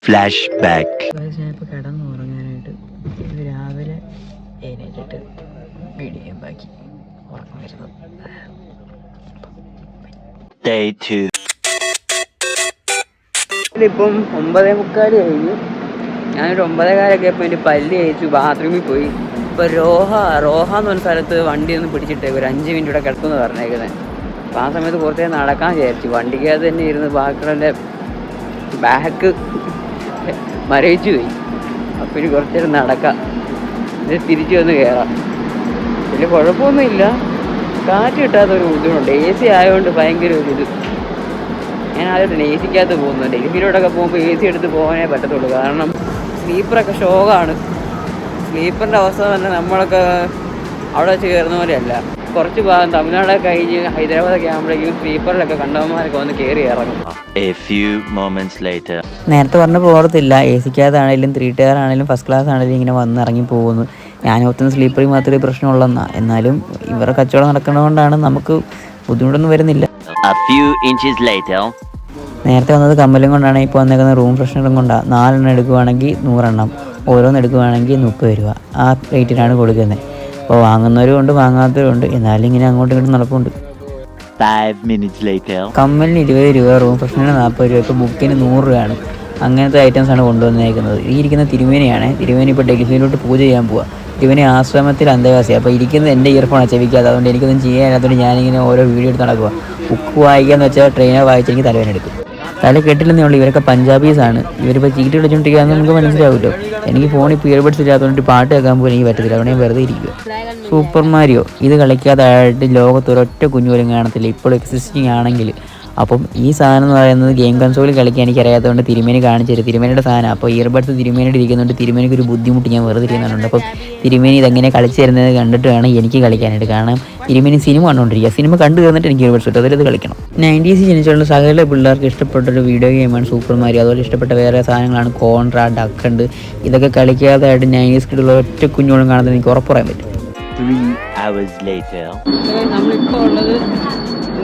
Flash back. ഞാനിപ്പോൾ കിടന്നുറങ്ങാനായിട്ട് രാവിലെ എഴുന്നേറ്റിട്ട് വീഡിയോ ബാക്കി ഉറക്കം വരുന്നത്. ഇപ്പം 9:45 കഴിഞ്ഞു. ഞാനൊരു 9:15 ഇപ്പോൾ എൻ്റെ പല്ല് കഴിച്ചു, ബാത്റൂമിൽ പോയി. ഇപ്പോൾ റോഹ എന്ന് പറഞ്ഞ സ്ഥലത്ത് വണ്ടി ഒന്ന് പിടിച്ചിട്ടേക്ക് ഒരു 5 മിനിറ്റ് ഇവിടെ കിടക്കുമെന്ന് പറഞ്ഞേക്കുന്നത്. അപ്പോൾ ആ സമയത്ത് കുറച്ച് നേരം നടക്കാൻ വിചാരിച്ചു. വണ്ടിക്കകത്ത് തന്നെ ഇരുന്ന് ബാക്കിയുള്ള ബാക്ക് മരവിച്ചു പോയി. അപ്പോൾ ഇനി കുറച്ച് നേരം നടക്കാം, ഇത് തിരിച്ചു വന്ന് കയറാം. വലിയ കുഴപ്പമൊന്നുമില്ല, കാറ്റ് കിട്ടാത്തൊരു ബുദ്ധിമുട്ടുണ്ട്. AC ആയതുകൊണ്ട് ഭയങ്കര ഒരു ഇത്. ഞാൻ ആദ്യമായിട്ടാണ് AC ക്കകത്ത് പോകുന്നത്. ഡൽഹിയിലോട്ടൊക്കെ പോകുമ്പോൾ AC എടുത്ത് പോകാനേ പറ്റത്തുള്ളൂ, കാരണം സ്ലീപ്പറൊക്കെ ഷോക്കാണ്. സ്ലീപ്പറിൻ്റെ അവസ്ഥ തന്നെ നമ്മളൊക്കെ അവിടെ വെച്ച് കയറുന്ന പോലെയല്ല. കുറച്ച് ഭാഗം തമിഴ്നാടൊക്കെ കഴിഞ്ഞ് ഹൈദരാബാദൊക്കെ ആകുമ്പോഴേക്കും സ്ലീപ്പറിലൊക്കെ കണ്ടവന്മാരൊക്കെ വന്ന് കയറി ഇറങ്ങും. നേരത്തെ പറഞ്ഞ പോകത്തില്ല, AC ക്കകത്താണെങ്കിലും 3 ടയർ ആണെങ്കിലും ഫസ്റ്റ് ക്ലാസ് ആണെങ്കിലും ഇങ്ങനെ വന്ന് ഇറങ്ങി പോകുന്നു. ഞാൻ ഓർത്തുന്ന സ്ലീപ്പറിൽ മാത്രമേ പ്രശ്നമുള്ളെന്നാണ്. എന്നാലും ഇവരുടെ കച്ചവടം നടക്കുന്നതുകൊണ്ടാണ് നമുക്ക് ബുദ്ധിമുട്ടൊന്നും വരുന്നില്ല. നേരത്തെ വന്നത് കമ്മലും കൊണ്ടാണ്, ഇപ്പോൾ വന്നേക്കുന്നത് റൂം ഫ്രഷ്നറും കൊണ്ടാണ്. 4 എണ്ണം എടുക്കുവാണെങ്കിൽ 100 എണ്ണം, ഓരോന്ന് എടുക്കുവാണെങ്കിൽ 30 രൂപ. ആ റേറ്റിനാണ് കൊടുക്കുന്നത്. അപ്പോൾ വാങ്ങുന്നവരും ഉണ്ട്, വാങ്ങാത്തവരും ഉണ്ട്. എന്നാലും ഇങ്ങനെ അങ്ങോട്ടും ഇങ്ങോട്ടും നടപ്പുണ്ട്. 5 minutes later. കമ്മലിന് 20 രൂപ, റൂം ഫ്രഷ്നറിന് 40 രൂപ, ഇപ്പോൾ ബുക്കിന് 100 രൂപയാണ്. അങ്ങനത്തെ ഐറ്റംസാണ് കൊണ്ടുവന്നേക്കുന്നത്. ഈ ഇരിക്കുന്ന തിരുമേനിയാണ്. തിരുമേനി ഇപ്പോൾ ഡൽഹിയിലോട്ട് പൂജ ചെയ്യാൻ പോവുക. തിരുമേനി ആശ്രമത്തിൽ അന്തേവാസിയാണ്. അപ്പോൾ ഇരിക്കുന്നത് എൻ്റെ ഇയർഫോണാണ് ചെവിക്കാതെ, അതുകൊണ്ട് എനിക്കൊന്നും ചെയ്യാനാത്തതുകൊണ്ട് ഞാനിങ്ങനെ ഓരോ വീഡിയോ എടുത്ത് നടക്കുക. ബുക്ക് വായിക്കാന്ന് വെച്ചാൽ ട്രെയിനർ വായിച്ചെങ്കിൽ തലവേദന എടുക്കും. തല കെട്ടില്ലെന്നേ ഉള്ളൂ. ഇവരൊക്കെ പഞ്ചാബീസാണ്. ഇവരിപ്പോൾ ചീട്ട് കളിച്ചുകൊണ്ടിരിക്കുകയെന്ന് നമുക്ക് മനസ്സിലാവുമല്ലോ. എനിക്ക് ഫോണിൽ ഇപ്പോൾ ഇയർബഡ്സ് ഇല്ലാത്തതുകൊണ്ട് പാട്ട് കേൾക്കാൻ പോലും എനിക്ക് പറ്റത്തില്ല, അതുകൊണ്ട് ഞാൻ വെറുതെ ഇരിക്കുക. സൂപ്പർ മാരിയോ ഇത് കളിക്കാതായിട്ട് ലോകത്ത് ഒരൊറ്റ കുഞ്ഞുപോലും കാണത്തില്ല ഇപ്പോൾ എക്സിസ്റ്റിംഗ് ആണെങ്കിൽ. അപ്പം ഈ സാധനം എന്ന് പറയുന്നത് ഗെയിം കൺസോളിൽ കളിക്കാൻ എനിക്ക് അറിയാത്തതുകൊണ്ട് തിരുമേനി കാണിച്ചു തരും. തിരുമേനിയുടെ സാധനം. അപ്പോൾ ഇയർബഡ്സ് തിരുമേനിയുടെ ഇരിക്കുന്നുണ്ട്. തിരുമേനിക്ക് ഒരു ബുദ്ധിമുട്ട്, ഞാൻ വെറുതെ ഇരിക്കുന്നുണ്ട്. അപ്പം തിരുമേനി ഇതെങ്ങനെ കളിച്ചു തരുന്നത് കണ്ടിട്ട് വേണം എനിക്ക് കളിക്കാനായിട്ട്. കാരണം തിരുമേനി സിനിമ കണ്ടുകൊണ്ടിരിക്കുക. സിനിമ കണ്ടു തീർന്നിട്ട് എനിക്ക് ഇയർബഡ്സ് കിട്ടും, അതിൽ കളിക്കണം. 90s ജനിച്ചുള്ള സകല പിള്ളേർക്ക് ഇഷ്ടപ്പെട്ടൊരു വീഡിയോ ഗെയിമാണ് സൂപ്പർ മാരിയോ. അതുപോലെ ഇഷ്ടപ്പെട്ട വേറെ സാധനങ്ങളാണ് കോൺട്ര, ഡക്ക് ഉണ്ട്. ഇതൊക്കെ കളിക്കാതായിട്ട് 90s കിട്ടുള്ള ഒറ്റ കുഞ്ഞോളം കാണുന്നത് എനിക്ക് ഉറപ്പ് പറയാൻ പറ്റും. 3 hours later. നമ്മളിപ്പോൾ ഉള്ളത്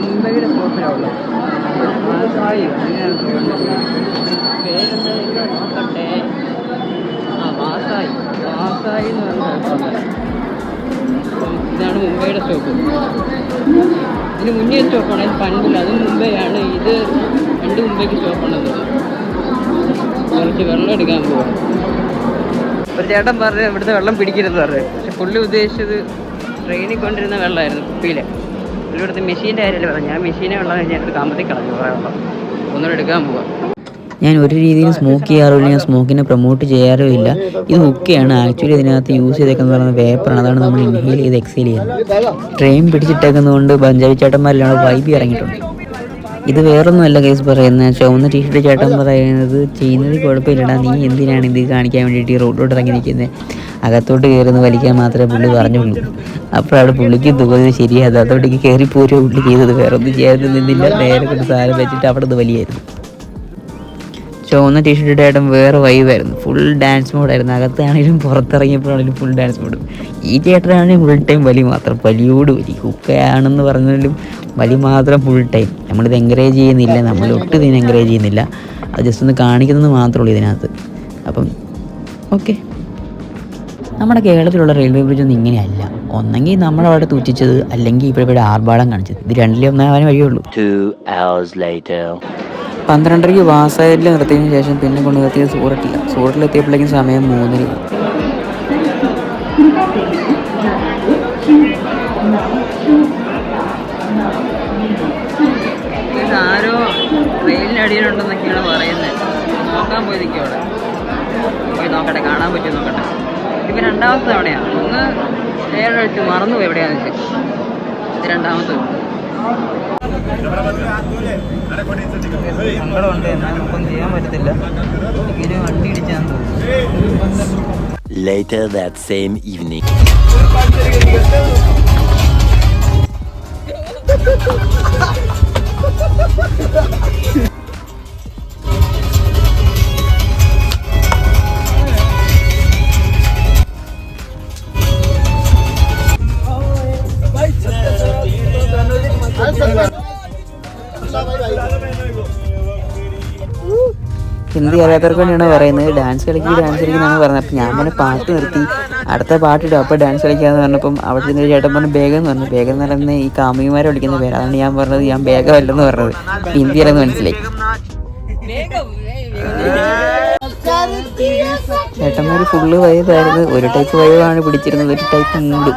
മുംബൈയുടെ ഷോപ്പിലാണ്. മാസായി നോക്കട്ടെ. മാസായി എന്ന് പറഞ്ഞ ഇതാണ് മുംബൈയുടെ സ്റ്റോപ്പ്. ഇതിന് മുന്നേ സ്റ്റോപ്പാണ്, ഇത് പണ്ടില്ല, അതും മുംബൈയാണ്. ഇത് 2 മുംബൈക്ക് സ്റ്റോപ്പാണത്. കുറച്ച് വെള്ളം എടുക്കാൻ പോവാം. ഒരു ചേട്ടൻ പറഞ്ഞ് ഇവിടുത്തെ വെള്ളം പിടിക്കരുത് പറഞ്ഞു. പക്ഷെ പുള്ളി ഉദ്ദേശിച്ചത് ട്രെയിനിൽ കൊണ്ടിരുന്ന വെള്ളമായിരുന്നു, കുപ്പിയിൽ. ഇവിടുത്തെ മെഷീൻ്റെ കാര്യമല്ലേ പറഞ്ഞു. ഞാൻ മെഷീനെ വെള്ളം കഴിഞ്ഞിട്ട് കമ്പത്തി കളഞ്ഞു കുറേ വെള്ളം. ഒന്നുകൂടെ എടുക്കാൻ പോവാം. ഞാൻ ഒരു രീതിയിലും സ്മോക്ക് ചെയ്യാറുമില്ല, ഞാൻ സ്മോക്കിനെ പ്രൊമോട്ട് ചെയ്യാറും ഇല്ല. ഇത് ഹുക്കയാണ്. ആക്ച്വലി ഇതിനകത്ത് യൂസ് ചെയ്തേക്കെന്ന് പറയുന്നത് വേപ്പറാണ്. അതാണ് നമ്മൾ ഇൻഹെയിൽ ചെയ്ത് എക്സെയിൽ ചെയ്യുന്നത്. ട്രെയിൻ പിടിച്ചിട്ടേക്കുന്നതുകൊണ്ട് പഞ്ചാബി ചേട്ടന്മാരെല്ലാം വൈബി ഇറങ്ങിയിട്ടുണ്ട്. ഇത് വേറൊന്നുമല്ല കേസ് പറയുന്നത്. ചുവന്ന ടീഷർട്ട് ചേട്ടൻ പറയുന്നത് ചെയ്യുന്നത് കുഴപ്പമില്ലടാ, നീ എന്തിനാണ് ഇത് കാണിക്കാൻ വേണ്ടിയിട്ട് ഈ റോഡിലോട്ട് ഇറങ്ങി നിൽക്കുന്നത്, അകത്തോട്ട് കയറുന്ന വലിക്കാൻ മാത്രമേ പുള്ളി പറഞ്ഞുള്ളൂ. അപ്പോഴാണ് പുള്ളിക്ക് തോന്നിയത് ശരിയായത്. അതോടേക്ക് കയറിപ്പോരോ പുള്ളി ചെയ്തത്. വേറെ ഒന്നും ചെയ്യാതെ നിന്നില്ല, നേരെ കൊണ്ട് സാധനം വെച്ചിട്ട് അവിടെ നിന്ന് വലിയായിരുന്നു. ചുവന്ന ടീഷർട്ട് ചേട്ടൻ വേറെ വൈബായിരുന്നു. ഫുൾ ഡാൻസ് മോഡായിരുന്നു. അകത്താണെങ്കിലും പുറത്തിറങ്ങിയപ്പോഴാണെങ്കിലും ഫുൾ ഡാൻസ് മോഡ്. ഈ ചേട്ടനാണെങ്കിൽ ഫുൾ ടൈം വലി മാത്രം, വലിയോട് വലി. ഹുക്കയാണെന്ന് പറഞ്ഞാലും വലി മാത്രം ഫുൾ ടൈം. നമ്മളിത് എൻകറേജ് ചെയ്യുന്നില്ല, നമ്മൾ ഒട്ടും ഇതിനെ എൻകറേജ് ചെയ്യുന്നില്ല. അത് ജസ്റ്റ് ഒന്ന് കാണിക്കുന്നത് മാത്രമേ ഉള്ളൂ ഇതിനകത്ത്. അപ്പം ഓക്കെ, നമ്മുടെ കേരളത്തിലുള്ള റെയിൽവേ ബ്രിഡ്ജ് ഒന്നും ഇങ്ങനെയല്ല. ഒന്നെങ്കിൽ നമ്മളവിടെ തുച്ഛിച്ചത്, അല്ലെങ്കിൽ ഇവിടെ ആർഭാടം കാണിച്ചത്. ഇത് രണ്ടിലും ഒന്നാവാൻ വഴിയുള്ളൂ. 2 hours later. 12:30 വാസായിൽ നിർത്തിയതിനു ശേഷം പിന്നെ കൊണ്ട് നിർത്തിയത് സൂററ്റിലാണ്. സൂററ്റിലെത്തിയപ്പോഴേക്കും സമയം 3:00. ആരോ ട്രെയിനിനടിയിലുണ്ടെന്നൊക്കെയാണ് പറയുന്നത്. നോക്കാൻ പോയി നിൽക്കും അവിടെ. പോയി നോക്കട്ടെ, കാണാൻ പറ്റുമോ നോക്കട്ടെ. ഇപ്പം 2ാമത്തെ തവണയാണ്. ഒന്ന് ഏഴഴിച്ച് മറന്നുപോയി എവിടെയാണെന്ന് വെച്ചാൽ. ഇത് 2ാമത്തെ. സങ്കടമുണ്ട്, എന്നാൽ നമുക്കൊന്നും ചെയ്യാൻ പറ്റത്തില്ല. എനിക്കൊരു വണ്ടി ഇടിച്ചാന്ന് തോന്നുന്നു. Later that same evening. എന്ത് ഹിന്ദി അറിയാത്തവർക്ക് വേണ്ടിയാണ് പറയുന്നത്. ഡാൻസ് കളിക്കുന്നതാണ് പറഞ്ഞത്. അപ്പം ഞാൻ പറഞ്ഞ പാട്ട് നിർത്തി, അടുത്ത പാട്ടിടും, അപ്പോൾ ഡാൻസ് കളിക്കാമെന്ന് പറഞ്ഞപ്പം അവിടെ നിന്ന് ചേട്ടൻ പറഞ്ഞ് ബേഗം എന്ന് പറഞ്ഞു. ബേഗം എന്ന് പറയുന്നത് ഈ കാമുകിമാരെ വിളിക്കുന്ന പേര്. അതാണ് ഞാൻ പറഞ്ഞത് ഞാൻ ബേഗമല്ലെന്ന് പറഞ്ഞത്. ഹിന്ദിയിലെന്ന് മനസ്സിലായി. ചേട്ടന്മാർ ഫുള്ള് വൈബായിരുന്നു. ഒരു ടൈപ്പ് വൈബാണ് പിടിച്ചിരുന്നത്, ഒരു ടൈപ്പ് മൂഡ്.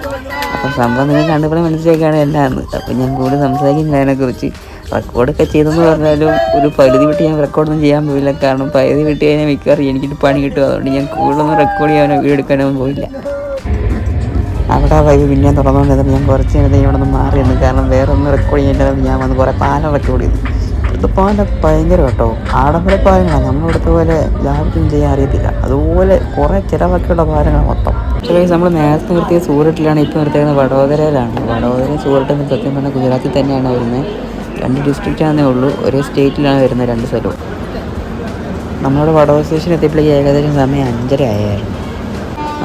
അപ്പം സംഭവം നിങ്ങൾ കണ്ടപ്പോൾ മനസ്സിലാക്കിയാണ് എല്ലാമെന്ന്. അപ്പം ഞാൻ കൂടുതൽ സംസാരിക്കും അതിനെക്കുറിച്ച്. റെക്കോർഡൊക്കെ ചെയ്തെന്ന് പറഞ്ഞാലും ഒരു പരിധി വിട്ട് ഞാൻ റെക്കോർഡൊന്നും ചെയ്യാൻ പോയില്ല. കാരണം പരിധി വിട്ട് കഴിഞ്ഞാൽ മിക്കവാറും എനിക്കിട്ട് പണി കിട്ടും. അതുകൊണ്ട് ഞാൻ കൂടുതലൊന്നും റെക്കോർഡ് ചെയ്യാനോ വീഡിയോ എടുക്കാനൊന്നും പോയില്ല. അവിടെ വൈബ് പിന്നെ തുറന്നുകൊണ്ടിരുന്നത് ഞാൻ കുറച്ച് നേരത്തെ ഇവിടെ നിന്ന് മാറിയിരുന്നു. കാരണം വേറെ ഒന്നും റെക്കോർഡ് ചെയ്യാൻ ഞാൻ വന്ന് കുറേ പാലം റെക്കോർഡ് ചെയ്തു. ഇവിടുത്തെ പാലം ഭയങ്കര കേട്ടോ, ആഡംബര പാലങ്ങളാണ്. നമ്മളിവിടുത്തെ പോലെ ലാഭത്തിനും ചെയ്യാൻ അറിയത്തില്ല. അതുപോലെ കുറേ ചിലവൊക്കെയുള്ള പാലങ്ങളാണ് മൊത്തം. പക്ഷേ നമ്മൾ നേരത്തെ നിർത്തിയ സൂററ്റിലാണ്, ഇപ്പോൾ നിർത്തിയത് വഡോദരയിലാണ്. വഡോദര സൂററ്റ് സത്യം പറഞ്ഞാൽ ഗുജറാത്തിൽ തന്നെയാണ് വരുന്നത്. 2 ഡിസ്ട്രിക്റ്റാണെന്നേ ഉള്ളൂ, ഒരേ സ്റ്റേറ്റിലാണ് വരുന്നത് 2 സ്ഥലവും. നമ്മുടെ വഡോദര സ്റ്റേഷൻ എത്തിയപ്പോഴേക്ക് ഏകദേശം സമയം 5:30 ആയിരുന്നു.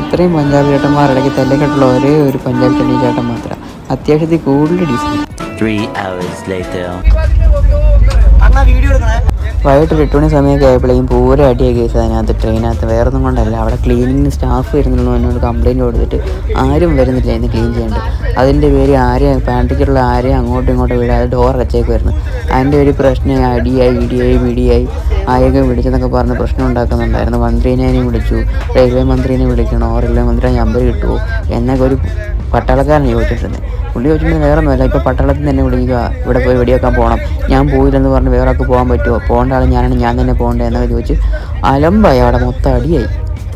അത്രയും പഞ്ചാബി ചേട്ടന്മാർ ഇടയ്ക്ക് തല്ലിക്കെട്ടുള്ള ഒരേ ഒരു പഞ്ചാബി ചേട്ടൻ മാത്രം. അത്യാവശ്യത്തിൽ കൂടുതൽ ഡീസൽ. 3 hours later. വൈകിട്ട് 8 മണി സമയമൊക്കെ ആയപ്പോഴേക്കും പൂരം അടിയായി കേസ് അതിനകത്ത്, ട്രെയിനകത്ത്. വേറെ ഒന്നും കൊണ്ടല്ല, അവിടെ ക്ലീനിങ്ങിന് സ്റ്റാഫ് വരുന്നുള്ളൂ എന്നോട് കംപ്ലയിൻറ്റ് കൊടുത്തിട്ട് ആരും വരുന്നില്ല ഇന്ന് ക്ലീൻ ചെയ്യേണ്ടത്. അതിൻ്റെ പേര് ആരെയും പാൻറ്റിക്കുള്ള ആരെയും അങ്ങോട്ടും ഇങ്ങോട്ടും വിടാതെ ഡോർ അടച്ചേക്ക് വരുന്നു. അതിൻ്റെ ഒരു പ്രശ്നം അടിയായി ഇടിയായി ആയൊക്കെ വിളിച്ചെന്നൊക്കെ പറഞ്ഞ് പ്രശ്നം ഉണ്ടാക്കുന്നുണ്ടായിരുന്നു. മന്ത്രീനെ വിളിച്ചു, റെയിൽവേ മന്ത്രീനെ വിളിക്കണോ, റെയിൽവേ മന്ത്രി നമ്പർ കിട്ടുമോ എന്നൊക്കെ ഒരു പട്ടാളക്കാരനെ ചോദിച്ചിട്ടുണ്ട്. പുള്ളി ചോദിച്ചിട്ട് വേറെ ഒന്നുമല്ല, ഇപ്പോൾ പട്ടാളത്തിൽ തന്നെ വിളിക്കുക, ഇവിടെ പോയി വെടിവെക്കാൻ പോകണം. ഞാൻ പോയില്ലെന്ന് പറഞ്ഞ് വേറെ ആൾക്ക് പോകാൻ പറ്റുമോ, പോകേണ്ട ആൾ ഞാനാണ്, ഞാൻ തന്നെ പോകണ്ടേ എന്നൊക്കെ ചോദിച്ച് അലമ്പായി. അവിടെ മൊത്തം അടിയായി.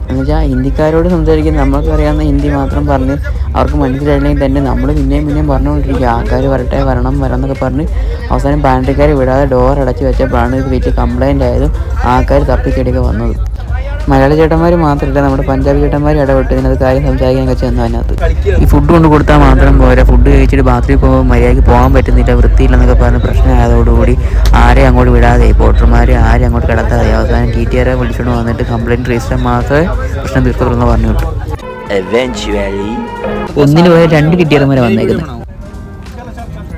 എന്നുവെച്ചാൽ ഹിന്ദിക്കാരോട് സംസാരിക്കുന്ന നമ്മൾക്കറിയാവുന്ന ഹിന്ദി മാത്രം പറഞ്ഞ് അവർക്ക് മനസ്സിലായില്ലെങ്കിൽ തന്നെ നമ്മൾ പിന്നെയും പറഞ്ഞുകൊണ്ടിരിക്കുക ആൾക്കാർ വരണം എന്നൊക്കെ പറഞ്ഞ് അവസാനം പാൻട്രിക്കാരെ വിടാതെ ഡോർ അടച്ച് വെച്ചപ്പോഴാണ് ഇത് വലിയ കംപ്ലയിൻ്റ് ആയതും ആൾക്കാർ തപ്പിക്കടിയൊക്കെ വന്നത്. മലയാളി ചേട്ടന്മാർ മാത്രമല്ല, നമ്മുടെ പഞ്ചാബി ചേട്ടന്മാർ ഇടപെട്ട് ഇതിനകത്ത് കാര്യം സംസാരിക്കാനൊക്കെ ചെന്നു. അതിനകത്ത് ഈ ഫുഡ് കൊണ്ട് കൊടുത്താൽ മാത്രം പോരാ, ഫുഡ് കഴിച്ചിട്ട് ബാത്റൂമിൽ പോകുമ്പോൾ മര്യാദയ്ക്ക് പോകാൻ പറ്റുന്നില്ല, വൃത്തിയില്ലെന്നൊക്കെ പറഞ്ഞ് പ്രശ്നമായതോടുകൂടി ആരെയും അങ്ങോട്ട് വിടാതെ, പോട്ടർമാർ ആരെയും അങ്ങോട്ട് കിടത്താതെ അവസാനം TTR വിളിച്ചുകൊണ്ട് വന്നിട്ട് കംപ്ലയിൻറ്റ് രജിസ്റ്റർ മാത്രമേ പ്രശ്നം തീർത്തുള്ളൂ പറഞ്ഞു കിട്ടും. ഒന്നിന് പോയ 2 TTRമാരെ വന്നേക്കുന്നത്.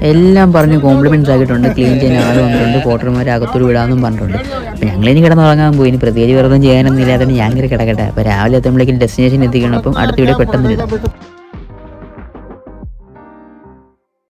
എല്ലാം പറഞ്ഞ് കോംപ്ലിമെൻറ്റ്സ് ആക്കിയിട്ടുണ്ട്. ക്ലീൻ ചെയ്യാൻ ആൾ വന്നിട്ടുണ്ട്, പോട്ടർമാരെ അകത്തോട് വിടാമെന്നും പറഞ്ഞിട്ടുണ്ട്. അപ്പോൾ ഞങ്ങളിനി കിടന്നുറങ്ങാൻ പോയി. ഇനി പ്രത്യേകിച്ച് വെറുതെ ചെയ്യാനൊന്നും ഇല്ലാതെ ഞാൻ ഇങ്ങനെ കിടക്കട്ടെ. അപ്പോൾ രാവിലെ എത്തുമ്പോഴേക്കും ഡെസ്റ്റിനേഷൻ എത്തിക്കണം. അപ്പം അടുത്ത വീഡിയോ പെട്ടെന്ന് ഇടാം.